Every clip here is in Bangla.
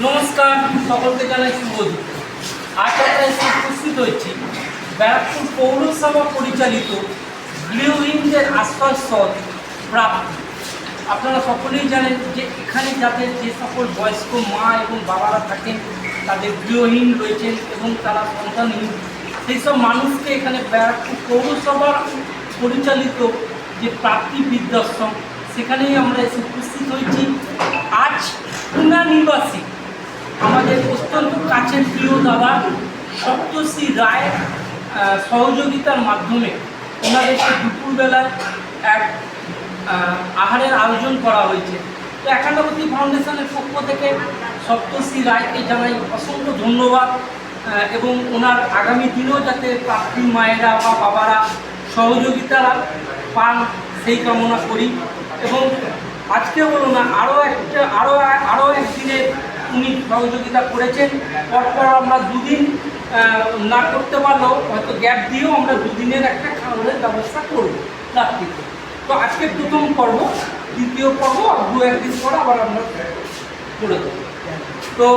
নমস্কার, সকলকে জানাই শুভ দুপুর। আজ আমরা এসে উপস্থিত হয়েছি ব্যারাকপুর পৌরসভা পরিচালিত গৃহহীনদের আশ্রয়স্থল প্রাপ্তি। আপনারা সকলেই জানেন যে এখানে যাদের যে সকল বয়স্ক মা এবং বাবারা থাকেন, তাদের গৃহহীন রয়েছেন এবং তারা সন্তানহীন, সেই সব মানুষকে এখানে ব্যারাকপুর পৌরসভার পরিচালিত যে প্রাপ্তি বৃদ্ধাশ্রম, সেখানেই আমরা এসে উপস্থিত হয়েছি। আজ পুনা নিবাসী আমাদের অত্যন্ত কাছের প্রিয় দাদা সপ্তশ্রী রায়ের সহযোগিতার মাধ্যমে ওনাদেরকে দুপুরবেলায় এক আহারের আয়োজন করা হয়েছে। তো একান্নবতী ফাউন্ডেশনের পক্ষ থেকে সপ্তশ্রী রায়কে জানাই অসংখ্য ধন্যবাদ এবং ওনার আগামী দিনেও যাতে প্রাপ্তি মায়েরা বা বাবারা সহযোগিতা পান সেই কামনা করি। এবং আজকে বলো না, আরও একদিনে উনি সহযোগিতা করেছেন। পরপর আমরা দুদিন না করতে পারলেও হয়তো গ্যাপ দিয়েও আমরা দুদিনের একটা খাবারের ব্যবস্থা করব রাত্রিতে। তো আজকে প্রথম পর্ব, দ্বিতীয় পর্ব দু একদিন পরে আবার আমরা করে দেবো। তো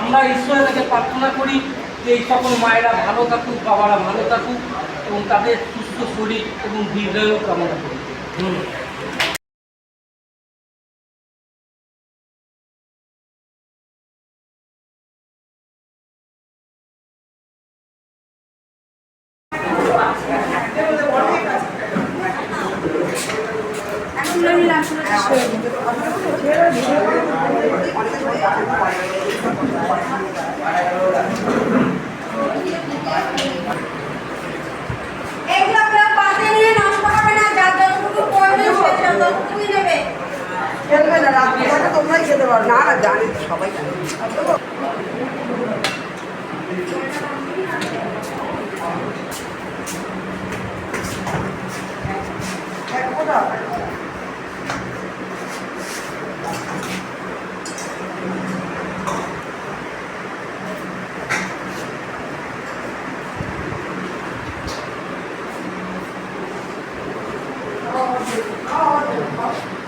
আমরা ঈশ্বরের কাছে প্রার্থনা করি যে এই সকল মায়েরা ভালো থাকুক, বাবারা ভালো থাকুক এবং তাদের সুস্থ শরীর এবং দীর্ঘায়ু কামনা করি। ধন্যবাদ। তোমরাই খেতে পারো না, জানি সবাই Oh,